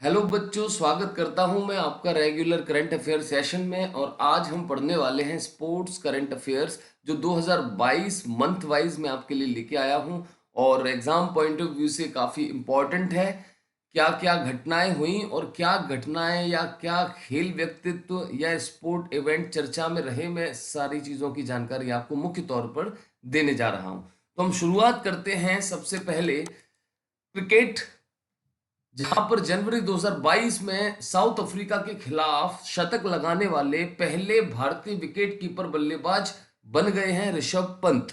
Hello बच्चों, स्वागत करता हूं मैं आपका रेगुलर करंट अफेयर सेशन में। और आज हम पढ़ने वाले हैं स्पोर्ट्स करंट अफेयर्स जो 2022 मंथ वाइज मैं आपके लिए लेके आया हूं और एग्जाम पॉइंट ऑफ व्यू से काफ़ी इम्पोर्टेंट है। क्या क्या घटनाएं हुई और क्या घटनाएं या क्या खेल व्यक्तित्व या स्पोर्ट इवेंट चर्चा में रहे, मैं सारी चीज़ों की जानकारी आपको मुख्य तौर पर देने जा रहा हूं। तो हम शुरुआत करते हैं सबसे पहले क्रिकेट, जहां पर जनवरी 2022 में साउथ अफ्रीका के खिलाफ शतक लगाने वाले पहले भारतीय विकेट कीपर बल्लेबाज बन गए हैं ऋषभ पंत।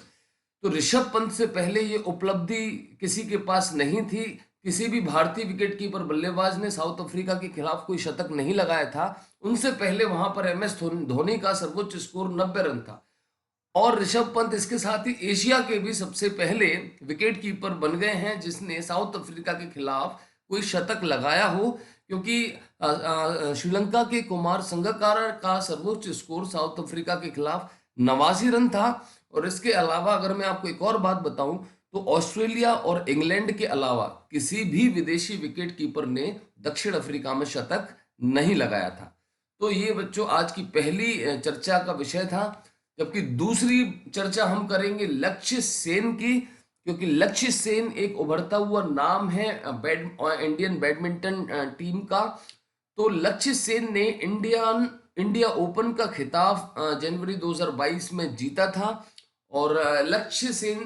तो ऋषभ पंत से पहले ये उपलब्धि किसी के पास नहीं थी। किसी भी भारतीय विकेट कीपर बल्लेबाज ने साउथ अफ्रीका के खिलाफ कोई शतक नहीं लगाया था। उनसे पहले वहां पर एमएस धोनी का सर्वोच्च स्कोर 90 रन था। और ऋषभ पंत इसके साथ ही एशिया के भी सबसे पहले विकेट कीपर बन गए हैं जिसने साउथ अफ्रीका के खिलाफ कोई शतक लगाया हो, क्योंकि श्रीलंका के कुमार संगकारा का सर्वोच्च स्कोर साउथ अफ्रीका के खिलाफ 89 रन था। और इसके अलावा अगर मैं आपको एक और बात बताऊं तो ऑस्ट्रेलिया और इंग्लैंड के अलावा किसी भी विदेशी विकेट कीपर ने दक्षिण अफ्रीका में शतक नहीं लगाया था। तो ये बच्चों आज की पहली चर्चा का विषय था। जबकि दूसरी चर्चा हम करेंगे लक्ष्य सेन की, क्योंकि लक्ष्य सेन एक उभरता हुआ नाम है इंडियन बैडमिंटन टीम का। तो लक्ष्य सेन ने इंडिया ओपन का खिताब जनवरी 2022 में जीता था। और लक्ष्य सेन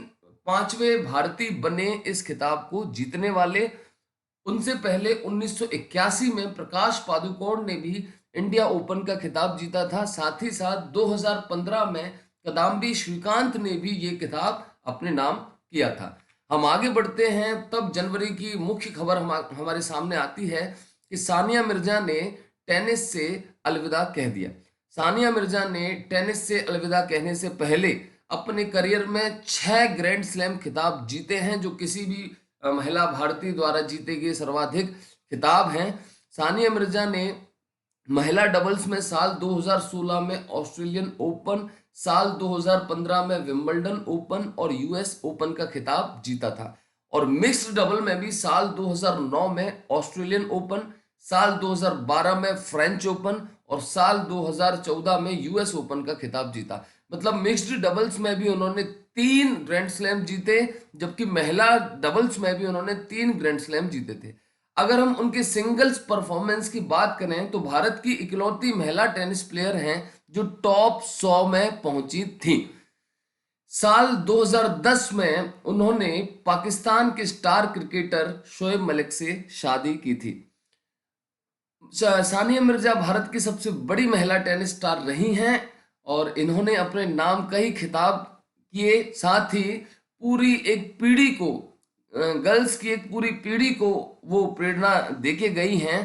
पांचवें भारतीय बने इस खिताब को जीतने वाले। उनसे पहले 1981 में प्रकाश पादुकोण ने भी इंडिया ओपन का खिताब जीता था। साथ ही साथ 2015 में कदाम्बी श्रीकांत ने भी ये खिताब अपने नाम किया था। हम आगे बढ़ते हैं, तब जनवरी की मुख्य खबर हमारे सामने आती है कि सानिया मिर्जा ने टेनिस से अलविदा कह दिया। सानिया मिर्जा ने टेनिस से अलविदा कहने से पहले अपने करियर में 6 ग्रैंड स्लैम खिताब जीते हैं, जो किसी भी महिला भारतीय द्वारा जीते गए सर्वाधिक खिताब हैं। सानिया मिर्जा ने महिला डबल्स में साल 2016 में ऑस्ट्रेलियन ओपन, साल 2015 में विंबलडन ओपन और यूएस ओपन का खिताब जीता था। और मिक्स्ड डबल में भी साल 2009 में ऑस्ट्रेलियन ओपन, साल 2012 में फ्रेंच ओपन और साल 2014 में यूएस ओपन का खिताब जीता। मतलब मिक्स्ड डबल्स में भी उन्होंने 3 ग्रैंड स्लैम जीते, जबकि महिला डबल्स में भी उन्होंने 3 ग्रैंड स्लैम जीते थे। अगर हम उनके सिंगल्स परफॉर्मेंस की बात करें तो भारत की इकलौती महिला टेनिस प्लेयर हैं जो टॉप 100 में पहुंची थी। साल 2010 में उन्होंने पाकिस्तान के स्टार क्रिकेटर शोएब मलिक से शादी की थी। सानिया मिर्जा भारत की सबसे बड़ी महिला टेनिस स्टार रही हैं और इन्होंने अपने नाम कई खिताब किए। साथ ही पूरी एक पीढ़ी को, गर्ल्स की एक पूरी पीढ़ी को वो प्रेरणा देके गई हैं।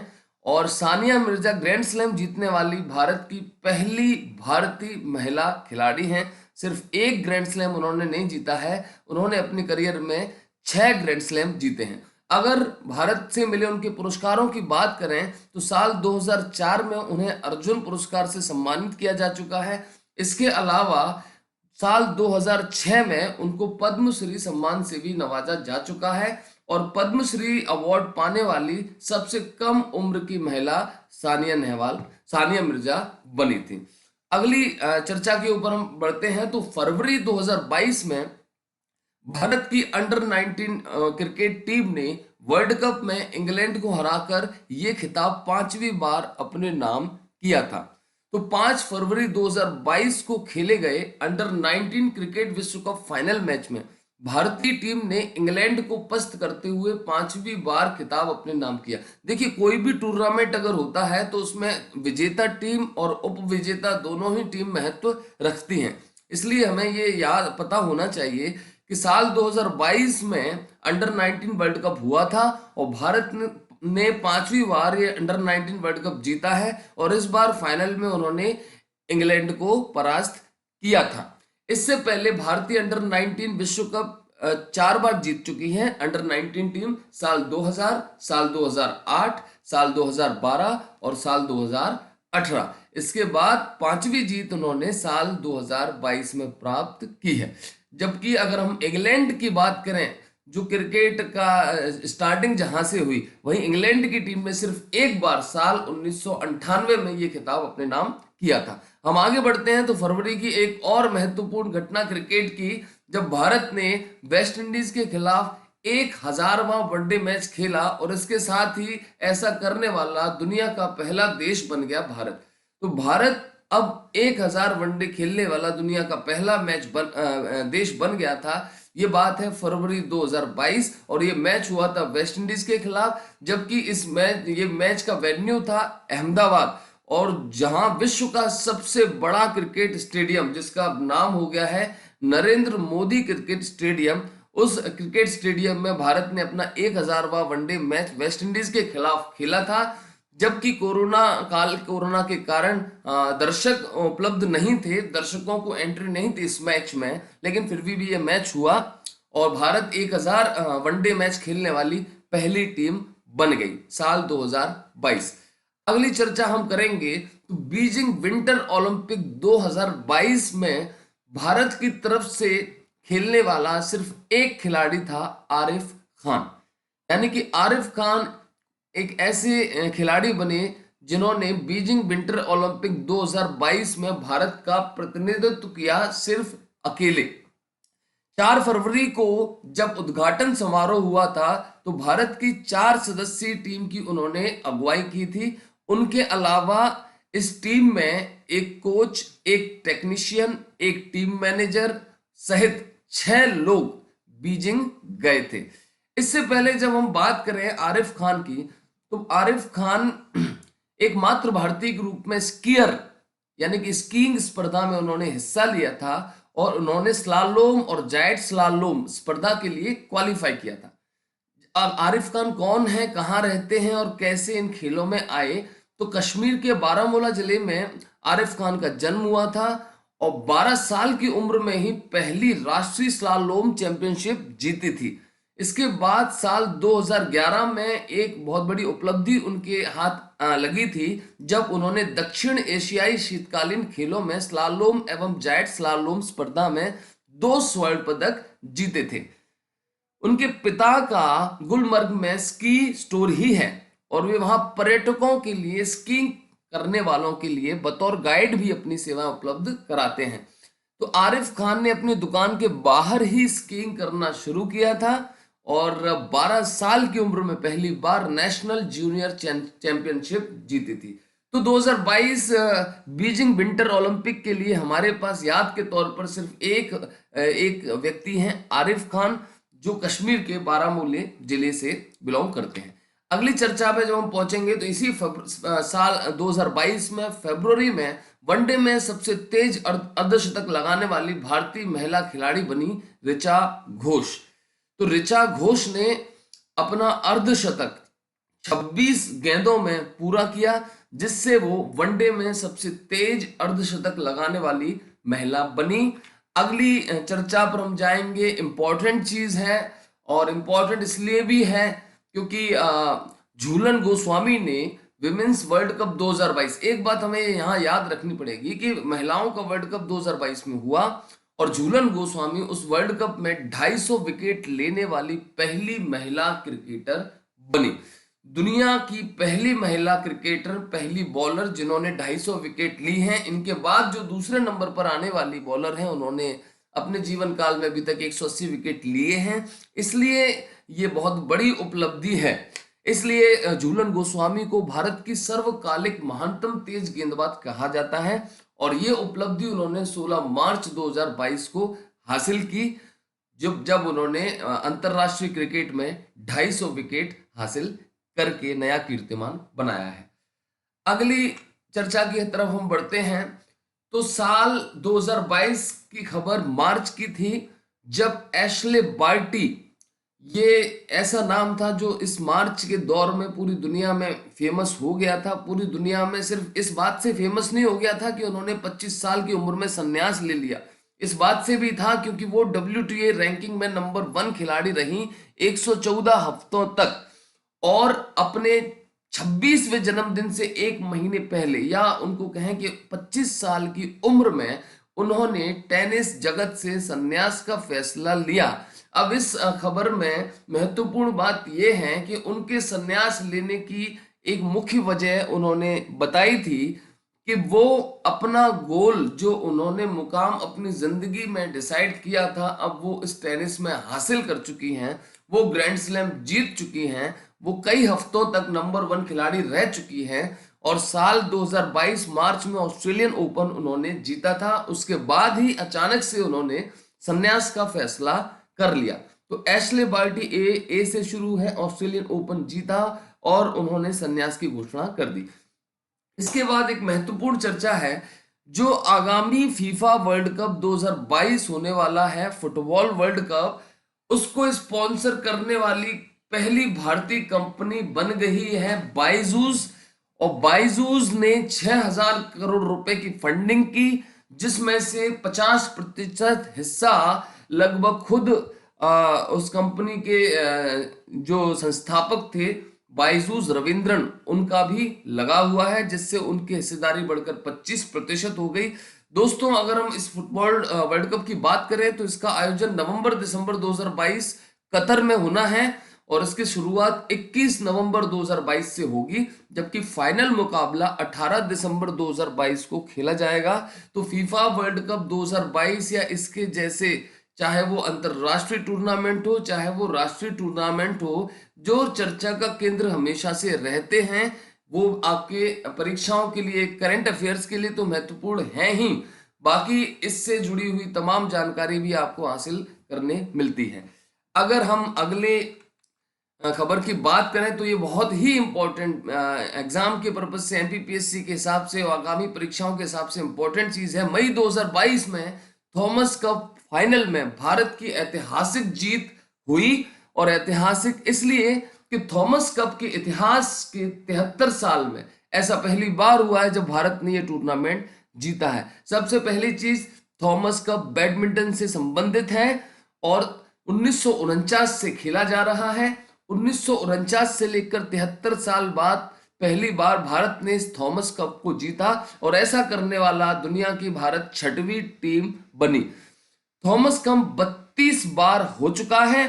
और सानिया मिर्जा ग्रैंड स्लैम जीतने वाली भारत की पहली भारतीय महिला खिलाड़ी हैं। सिर्फ एक ग्रैंड स्लैम उन्होंने नहीं जीता है, उन्होंने अपने करियर में 6 ग्रैंड स्लैम जीते हैं। अगर भारत से मिले उनके पुरस्कारों की बात करें तो साल 2004 में उन्हें अर्जुन पुरस्कार से सम्मानित किया जा चुका है। इसके अलावा साल 2006 में उनको पद्मश्री सम्मान से भी नवाजा जा चुका है और पद्मश्री अवार्ड पाने वाली सबसे कम उम्र की महिला सानिया मिर्जा बनी थी। अगली चर्चा के ऊपर हम बढ़ते हैं। तो फरवरी 2022 में भारत की अंडर 19 क्रिकेट टीम ने वर्ल्ड कप में इंग्लैंड को हराकर ये खिताब 5वीं बार अपने नाम किया था। तो 5 फरवरी 2022 को खेले गए अंडर 19 क्रिकेट विश्व कप फाइनल मैच में भारतीय टीम ने इंग्लैंड को पस्त करते हुए 5वीं बार खिताब अपने नाम किया। देखिए, कोई भी टूर्नामेंट अगर होता है तो उसमें विजेता टीम और उप विजेता दोनों ही टीम महत्व रखती हैं। इसलिए हमें ये याद पता होना चाहिए कि साल 2022 में अंडर 19 वर्ल्ड कप हुआ था और भारत ने 5वीं बार ये अंडर 19 वर्ल्ड कप जीता है और इस बार फाइनल में उन्होंने इंग्लैंड को परास्त किया था। इससे पहले भारतीय अंडर 19 विश्व कप 4 बार जीत चुकी है अंडर 19 टीम, साल 2000, साल 2008, साल 2012 और साल 2018। इसके बाद 5वीं जीत उन्होंने साल 2022 में प्राप्त की है। जबकि अगर हम इंग्लैंड की बात करें जो क्रिकेट का स्टार्टिंग जहां से हुई, वहीं इंग्लैंड की टीम ने सिर्फ एक बार साल 1998 में ये खिताब अपने नाम किया था। हम आगे बढ़ते हैं तो फरवरी की एक और महत्वपूर्ण घटना क्रिकेट की, जब भारत ने वेस्ट इंडीज के खिलाफ 1000वां वनडे मैच खेला और इसके साथ ही ऐसा करने वाला दुनिया का पहला देश बन गया भारत। तो भारत अब 1000 वनडे खेलने वाला दुनिया का पहला देश बन गया था। ये बात है फरवरी 2022 और ये मैच हुआ था वेस्ट इंडीज के खिलाफ, जबकि ये मैच का वेन्यू था अहमदाबाद, और जहां विश्व का सबसे बड़ा क्रिकेट स्टेडियम, जिसका नाम हो गया है नरेंद्र मोदी क्रिकेट स्टेडियम, उस क्रिकेट स्टेडियम में भारत ने अपना 1000वां वनडे मैच वेस्ट इंडीज के खिलाफ खेला था। जबकि कोरोना के कारण दर्शक उपलब्ध नहीं थे, दर्शकों को एंट्री नहीं थी इस मैच में, लेकिन फिर भी ये मैच हुआ और भारत 1000 वनडे मैच खेलने वाली पहली टीम बन गई साल 2022। अगली चर्चा हम करेंगे तो बीजिंग विंटर ओलंपिक 2022 में भारत की तरफ से खेलने वाला सिर्फ एक खिलाड़ी था, आरिफ खान। यानी कि आरिफ खान एक ऐसे खिलाड़ी बने जिन्होंने बीजिंग विंटर ओलंपिक 2022 में भारत का प्रतिनिधित्व किया सिर्फ अकेले। 4 फरवरी को जब उद्घाटन समारोह हुआ था तो भारत की 4 सदस्यीय टीम की उन्होंने अगुवाई की थी। उनके अलावा इस टीम में एक कोच, एक टेक्नीशियन, एक टीम मैनेजर सहित 6 लोग बीजिंग गए थे। इससे पहले जब हम बात करें आरिफ खान की, तो आरिफ खान एकमात्र भारतीय के रूप में स्कीयर यानी कि स्कीइंग स्पर्धा में उन्होंने हिस्सा लिया था और उन्होंने स्लालोम और जायंट स्लालोम स्पर्धा के लिए क्वालिफाई किया था। अब आरिफ खान कौन है, कहाँ रहते हैं और कैसे इन खेलों में आए, तो कश्मीर के बारामूला जिले में आरिफ खान का जन्म हुआ था और 12 साल की उम्र में ही पहली राष्ट्रीय स्लालोम चैंपियनशिप जीती थी। इसके बाद साल 2011 में एक बहुत बड़ी उपलब्धि उनके हाथ लगी थी, जब उन्होंने दक्षिण एशियाई शीतकालीन खेलों में स्लालोम एवं जायंट स्लालोम स्पर्धा में 2 स्वर्ण पदक जीते थे। उनके पिता का गुलमर्ग में स्की स्टोर ही है और वे वहां पर्यटकों के लिए, स्कीइंग करने वालों के लिए बतौर गाइड भी अपनी सेवा उपलब्ध कराते हैं। तो आरिफ खान ने अपनी दुकान के बाहर ही स्कीइंग करना शुरू किया था और 12 साल की उम्र में पहली बार नेशनल जूनियर चैंपियनशिप जीती थी। तो 2022 बीजिंग विंटर ओलंपिक के लिए हमारे पास याद के तौर पर सिर्फ एक व्यक्ति हैं, आरिफ खान, जो कश्मीर के बारामूले जिले से बिलोंग करते हैं। अगली चर्चा पे जब हम पहुंचेंगे तो इसी साल 2022 में फरवरी में वनडे में सबसे तेज अर्धशतक लगाने वाली भारतीय महिला खिलाड़ी बनी ऋचा घोष। तो ऋचा घोष ने अपना अर्धशतक 26 गेंदों में पूरा किया, जिससे वो वनडे में सबसे तेज अर्धशतक लगाने वाली महिला बनी। अगली चर्चा पर हम जाएंगे, इंपॉर्टेंट चीज है और इंपॉर्टेंट इसलिए भी है क्योंकि झूलन गोस्वामी ने विमेंस वर्ल्ड कप 2022, एक बात हमें यहाँ याद रखनी पड़ेगी कि महिलाओं का वर्ल्ड कप 2022 में हुआ और झूलन गोस्वामी उस वर्ल्ड कप में 250 विकेट लेने वाली पहली महिला क्रिकेटर बनी। दुनिया की पहली महिला क्रिकेटर, पहली बॉलर जिन्होंने 250 विकेट ली हैं। इनके बाद जो दूसरे नंबर पर आने वाली बॉलर हैं, उन्होंने अपने जीवन काल में अभी तक 180 विकेट लिए हैं, इसलिए ये बहुत बड़ी उपलब्धि है। इसलिए झूलन गोस्वामी को भारत की सर्वकालिक महानतम तेज गेंदबाज कहा जाता है और ये उपलब्धि उन्होंने 16 मार्च 2022 को हासिल की, जब उन्होंने अंतरराष्ट्रीय क्रिकेट में 250 विकेट हासिल करके नया कीर्तिमान बनाया है। अगली चर्चा की तरफ हम बढ़ते हैं तो साल 2022 की खबर मार्च की थी, जब एशले बार्टी, ये ऐसा नाम था जो इस मार्च के दौर में पूरी दुनिया में फेमस हो गया था। पूरी दुनिया में सिर्फ इस बात से फेमस नहीं हो गया था कि उन्होंने 25 साल की उम्र में संन्यास ले लिया, इस बात से भी था क्योंकि वो WTA रैंकिंग में नंबर 1 खिलाड़ी रही 114 हफ्तों तक और अपने 26वें जन्मदिन से एक महीने पहले, या उनको कहें कि 25 साल की उम्र में, उन्होंने टेनिस जगत से संन्यास का फैसला लिया। अब इस खबर में महत्वपूर्ण बात यह है कि उनके संन्यास लेने की एक मुख्य वजह उन्होंने बताई थी कि वो अपना गोल जो उन्होंने मुकाम अपनी जिंदगी में डिसाइड किया था, अब वो इस टेनिस में हासिल कर चुकी हैं। वो ग्रैंड स्लैम जीत चुकी हैं, वो कई हफ्तों तक नंबर 1 खिलाड़ी रह चुकी हैं और साल 2022 मार्च में ऑस्ट्रेलियन ओपन उन्होंने जीता था। उसके बाद ही अचानक से उन्होंने संन्यास का फैसला कर लिया। तो एशले बार्टी ए से शुरू है, ऑस्ट्रेलियन ओपन जीता और उन्होंने संन्यास की घोषणा कर दी। इसके बाद एक महत्वपूर्ण चर्चा है, जो आगामी फीफा वर्ल्ड कप 2022 होने वाला है, फुटबॉल वर्ल्ड कप, उसको स्पॉन्सर करने वाली पहली भारतीय कंपनी बन गई है बाइजूस। और बाइजूस ने 6,000 करोड़ रुपए की फंडिंग की, जिसमें से 50% हिस्सा लगभग खुद उस कंपनी के जो संस्थापक थे बाइजूस रविंद्रन, उनका भी लगा हुआ है, जिससे उनकी हिस्सेदारी बढ़कर 25% हो गई। दोस्तों, अगर हम इस फुटबॉल वर्ल्ड कप की बात करें तो इसका आयोजन नवंबर-दिसंबर 2022 कतर में होना है और इसकी शुरुआत 21 नवंबर 2022 से होगी, जबकि फाइनल मुकाबला 18 दिसंबर 2022 को खेला जाएगा। तो फीफा वर्ल्ड कप 2022 या इसके जैसे, चाहे वो अंतरराष्ट्रीय टूर्नामेंट हो चाहे वो राष्ट्रीय टूर्नामेंट हो, जो चर्चा का केंद्र हमेशा से रहते हैं, वो आपके परीक्षाओं के लिए, करंट अफेयर्स के लिए तो महत्वपूर्ण है ही, बाकी इससे जुड़ी हुई तमाम जानकारी भी आपको हासिल करने मिलती है। अगर हम अगले खबर की बात करें तो ये बहुत ही इंपॉर्टेंट एग्जाम के पर्पज से, एमपीपीएससी के हिसाब से और आगामी परीक्षाओं के हिसाब से इंपॉर्टेंट चीज है। मई 2022 में थॉमस कप फाइनल में भारत की ऐतिहासिक जीत हुई, और ऐतिहासिक इसलिए कि थॉमस कप के इतिहास के 73 साल में ऐसा पहली बार हुआ है जब भारत ने यह टूर्नामेंट जीता है। सबसे पहली चीज, थॉमस कप बैडमिंटन से संबंधित है और 1949 से खेला जा रहा है। 1949 से लेकर 73 साल बाद पहली बार भारत ने इस थॉमस कप को जीता, और ऐसा करने वाला दुनिया की भारत 6वीं टीम बनी। थॉमस कप 32 बार हो चुका है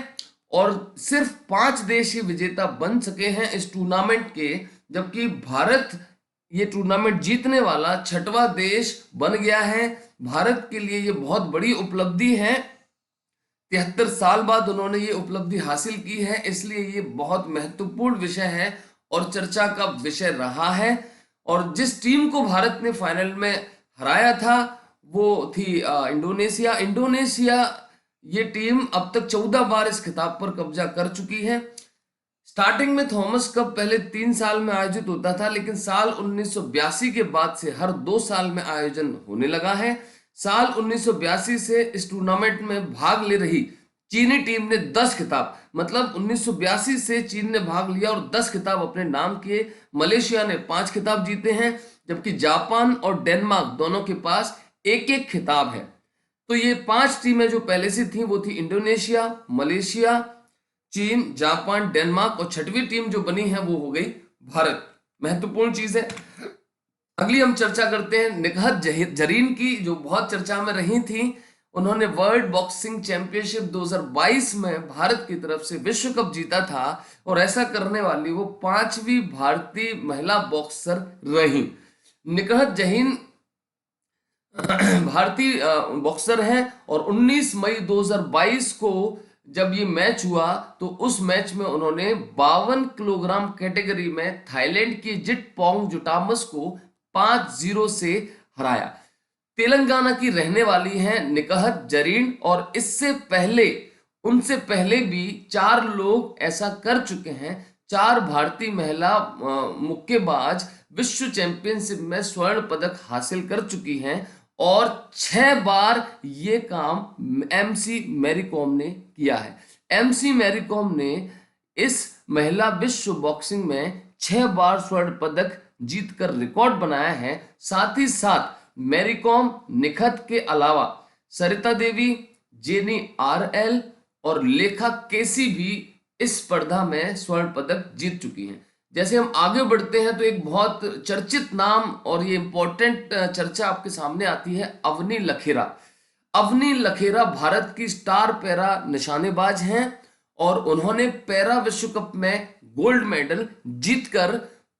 और सिर्फ 5 देश ही विजेता बन सके हैं इस टूर्नामेंट के, जबकि भारत ये टूर्नामेंट जीतने वाला 6वां देश बन गया है। भारत के लिए ये बहुत बड़ी उपलब्धि है, 73 साल बाद उन्होंने ये उपलब्धि हासिल की है, इसलिए ये बहुत महत्वपूर्ण विषय है और चर्चा का विषय रहा है। और जिस टीम को भारत ने फाइनल में हराया था वो थी इंडोनेशिया। ये टीम अब तक 14 बार इस खिताब पर कब्जा कर चुकी है। स्टार्टिंग में थॉमस कप पहले 3 साल में आयोजित होता था, लेकिन साल 1982 के बाद से हर 2 साल में आयोजन होने लगा है। साल 1982 से इस टूर्नामेंट में भाग ले रही चीनी टीम ने 10 खिताब, मतलब 1982 से चीन ने भाग लिया और 10 खिताब अपने नाम किए। मलेशिया ने 5 खिताब जीते हैं, जबकि जापान और डेनमार्क दोनों के पास एक एक खिताब है। तो ये 5 टीमें जो पहले से थी वो थी इंडोनेशिया, मलेशिया, चीन, जापान, डेनमार्क, और 6वीं टीम जो बनी है वो हो गई भारत। महत्वपूर्ण चीज है। अगली हम चर्चा करते हैं निकहत जरीन की, जो बहुत चर्चा में रही थी। उन्होंने वर्ल्ड बॉक्सिंग चैंपियनशिप 2022 में भारत की तरफ से विश्व कप जीता था, और ऐसा करने वाली वो 5वीं भारतीय महिला बॉक्सर रही। निकहत जहीन भारतीय बॉक्सर हैं और 19 मई 2022 को जब ये मैच हुआ तो उस मैच में उन्होंने 52 किलोग्राम कैटेगरी में थाईलैंड की जिटपोंग जुटामस को 5-0 से हराया। तेलंगाना की रहने वाली हैं निकहत जरीन, और इससे पहले उनसे पहले भी 4 लोग ऐसा कर चुके हैं। 4 भारतीय महिला मुक्केबाज विश्व चैंपियनशिप में स्वर्ण पदक हासिल कर चुकी हैं, और 6 बार ये काम एमसी मैरी कॉम ने किया है। एमसी मैरी कॉम ने इस महिला विश्व बॉक्सिंग में 6 बार स्वर्ण पदक जीतकर रिकॉर्ड बनाया है। साथ ही साथ मैरी कॉम, निखत के अलावा सरिता देवी, जेनी आरएल और लेखा केसी भी इस स्पर्धा में स्वर्ण पदक जीत चुकी हैं। जैसे हम आगे बढ़ते हैं तो एक बहुत चर्चित नाम और ये इंपॉर्टेंट चर्चा आपके सामने आती है, अवनी लखेरा। अवनी लखेरा भारत की स्टार पैरा निशानेबाज हैं और उन्होंने पैरा विश्व कप में गोल्ड मेडल जीतकर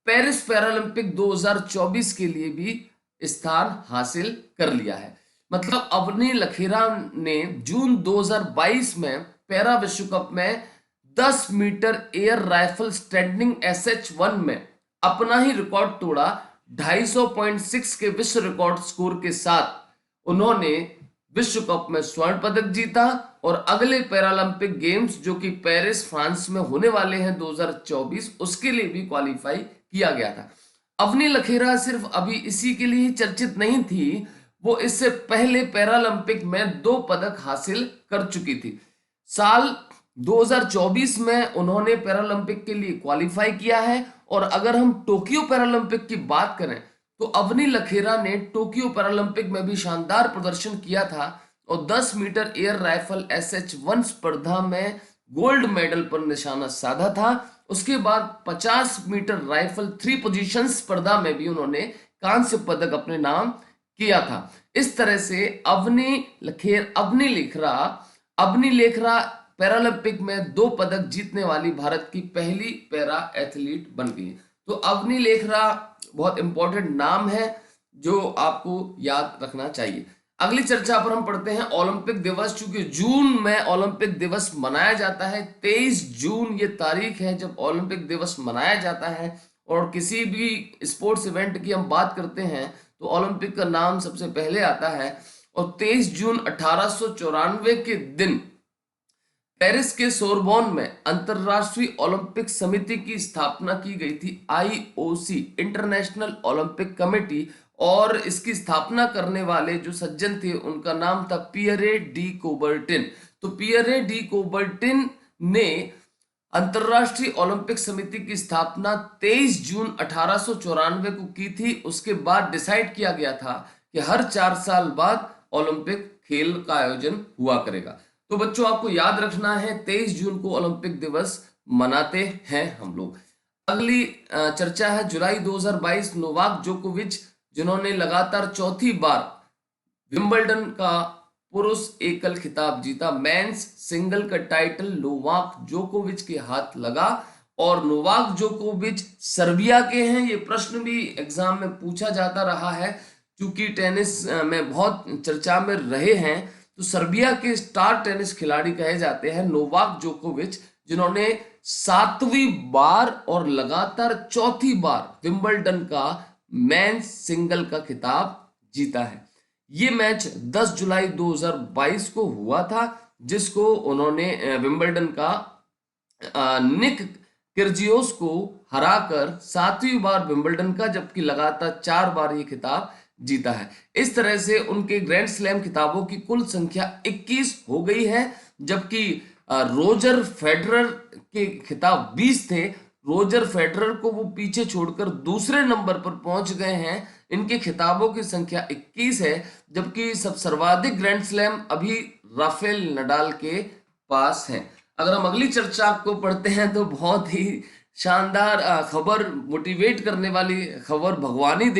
पेरिस पैरालंपिक 2024 के लिए भी स्थान हासिल कर लिया है। मतलब अवनी लखेरा ने जून 2022 में पैरा विश्व कप में 10 metre air rifle standing SH1 में अपना ही रिकॉर्ड तोड़ा। 250.6 के विश्व रिकॉर्ड स्कोर के साथ उन्होंने विश्व कप में स्वर्ण पदक जीता और अगले पैरालंपिक गेम्स जो कि पेरिस फ्रांस में होने वाले हैं 2024, उसके लिए भी क्वालिफाई किया गया था। अवनी लखेरा सिर्फ अभी इसी के लिए चर्चित नहीं थी, वो इससे पहले पैरालंपिक में 2 पदक हासिल कर चुकी थी। साल 2024 में उन्होंने पैरालंपिक के लिए क्वालिफाई किया है। और अगर हम टोक्यो पैरालंपिक की बात करें तो अवनी लखेरा ने टोक्यो पैरालंपिक में भी शानदार प्रदर्शन किया था और 10 मीटर एयर राइफल SH1 स्पर्धा में गोल्ड मेडल पर निशाना साधा था। उसके बाद 50 मीटर राइफल 3 पोजीशन स्पर्धा में भी उन्होंने कांस्य पदक अपने नाम किया था। इस तरह से अवनी लेखरा पैरालंपिक में 2 पदक जीतने वाली भारत की पहली पैरा एथलीट बन गई। तो अवनी लेखरा बहुत इंपॉर्टेंट नाम है जो आपको याद रखना चाहिए। अगली चर्चा पर हम पढ़ते हैं ओलंपिक दिवस। चूंकि जून में ओलंपिक दिवस मनाया जाता है, 23 जून ये तारीख है जब ओलंपिक दिवस मनाया जाता है। और किसी भी स्पोर्ट्स इवेंट की हम बात करते हैं तो ओलंपिक का नाम सबसे पहले आता है। और 23 जून 1894 के दिन पेरिस के सोरबोन में अंतरराष्ट्रीय ओलंपिक समिति की स्थापना की गई थी, IOC इंटरनेशनल ओलंपिक कमेटी। और इसकी स्थापना करने वाले जो सज्जन थे उनका नाम था पियरे डी कोबर्टिन। तो पियरे डी कोबर्टिन ने अंतरराष्ट्रीय ओलंपिक समिति की स्थापना 23 जून 1894 को की थी। उसके बाद डिसाइड किया गया था कि हर 4 साल बाद ओलंपिक खेल का आयोजन हुआ करेगा। तो बच्चों आपको याद रखना है 23 जून को ओलंपिक दिवस मनाते हैं हम लोग। अगली चर्चा है जुलाई 2022, नोवाक जोकोविच जिन्होंने लगातार चौथी बार विंबलडन का पुरुष एकल खिताब जीता। मेंस सिंगल का टाइटल नोवाक जोकोविच के हाथ लगा। और नोवाक जोकोविच सर्बिया के हैं। ये प्रश्न भी एग्जाम में पूछा जाता रहा है क्योंकि टेनिस में बहुत चर्चा में रहे हैं। तो सर्बिया के स्टार टेनिस खिलाड़ी कहे जाते हैं नोवाक जोकोविच, जिन्होंने 7वीं बार और लगातार चौथी बार विंबलडन का मेंस सिंगल का खिताब जीता है। ये मैच 10 जुलाई 2022 को हुआ था जिसको उन्होंने विंबलडन का निक किर्जियोस को हराकर 7वीं बार विंबलडन का, जबकि लगातार 4 बार ये खिताब जीता है। इस तरह से उनके ग्रैंड स्लैम खिताबों की कुल संख्या 21 हो गई है, जबकि रोजर फेडरर के खिताब 20 थे। रोजर फेडरर को वो पीछे छोड़कर दूसरे नंबर पर पहुंच गए हैं। इनके खिताबों की संख्या 21 है, जबकि सर्वाधिक ग्रैंड स्लैम अभी राफेल नडाल के पास है। अगर हम अगली चर्चा को पढ़ते हैं तो बहुत ही शानदार खबर, मोटिवेट करने वाली खबर। भगवानी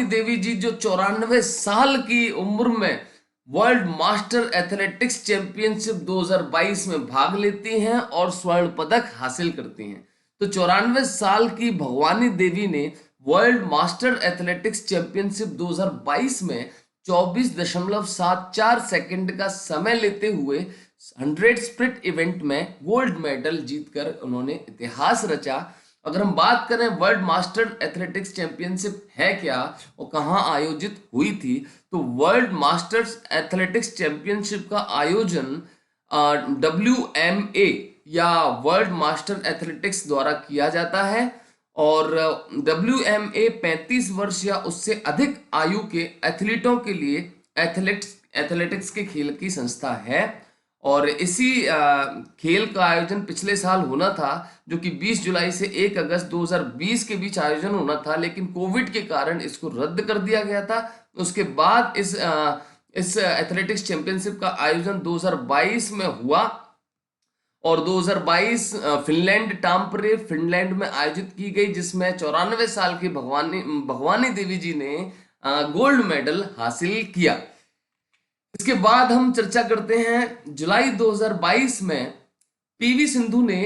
देवी जी जो 94 साल की उम्र में वर्ल्ड मास्टर एथलेटिक्स चैंपियनशिप 2022 में भाग लेती हैं और स्वर्ण पदक हासिल करती हैं। तो 94 साल की भगवानी देवी ने वर्ल्ड मास्टर एथलेटिक्स चैंपियनशिप 2022 में 24.74 सेकंड का समय लेते हुए 100 स्प्रिट इवेंट में गोल्ड मेडल जीतकर उन्होंने इतिहास रचा। अगर हम बात करें वर्ल्ड मास्टर एथलेटिक्स चैंपियनशिप है क्या और कहां आयोजित हुई थी, तो वर्ल्ड मास्टर्स एथलेटिक्स चैंपियनशिप का आयोजन WMA या वर्ल्ड मास्टर एथलेटिक्स द्वारा किया जाता है। और WMA 35 वर्ष या उससे अधिक आयु के एथलीटों के लिए एथलेटिक्स के खेल की संस्था है। और इसी खेल का आयोजन पिछले साल होना था, जो कि 20 जुलाई से 1 अगस्त 2020 के बीच आयोजन होना था, लेकिन कोविड के कारण इसको रद्द कर दिया गया था। उसके बाद इस एथलेटिक्स चैंपियनशिप का आयोजन 2022 में हुआ और 2022 फिनलैंड टाम्परे फिनलैंड में आयोजित की गई, जिसमें 94 साल की भगवानी देवी जी ने गोल्ड मेडल हासिल किया। इसके बाद हम चर्चा करते हैं जुलाई 2022 में पीवी सिंधु ने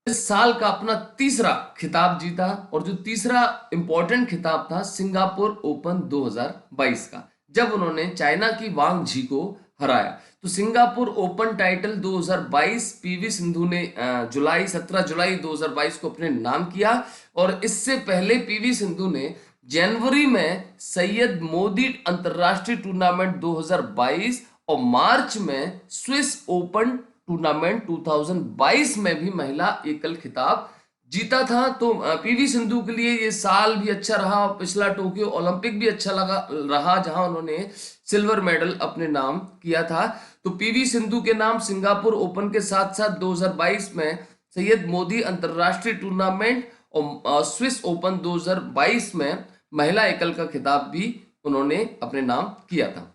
इस साल का अपना तीसरा खिताब जीता, और जो तीसरा इंपॉर्टेंट खिताब था सिंगापुर ओपन 2022 का, जब उन्होंने चाइना की वांग झी को हराया। तो Singapore open title 2022 PV Sindhu ने 17 जुलाई 2022 को अपने नाम किया। और इससे पहले पीवी सिंधु ने जनवरी में सैयद मोदी अंतरराष्ट्रीय टूर्नामेंट 2022 और मार्च में स्विस ओपन टूर्नामेंट 2022 में भी महिला एकल खिताब जीता था। तो पीवी सिंधु के लिए ये साल भी अच्छा रहा, और पिछला टोक्यो ओलंपिक भी अच्छा रहा, जहां उन्होंने सिल्वर मेडल अपने नाम किया था। तो पीवी सिंधु के नाम सिंगापुर ओपन के साथ साथ 2022 में सैयद मोदी अंतरराष्ट्रीय टूर्नामेंट और स्विस ओपन 2022 में महिला एकल का खिताब भी उन्होंने अपने नाम किया था।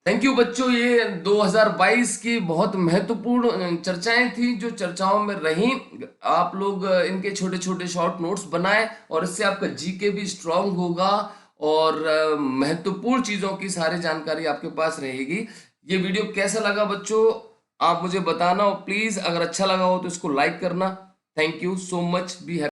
थैंक यू बच्चों, ये 2022 की बहुत महत्वपूर्ण चर्चाएं थी जो चर्चाओं में रही। आप लोग इनके छोटे छोटे शॉर्ट नोट्स बनाएं, और इससे आपका जीके भी स्ट्रांग होगा, और महत्वपूर्ण चीजों की सारी जानकारी आपके पास रहेगी। ये वीडियो कैसा लगा बच्चों, आप मुझे बताना, और प्लीज अगर अच्छा लगा हो तो इसको लाइक करना। Thank you so much, be happy.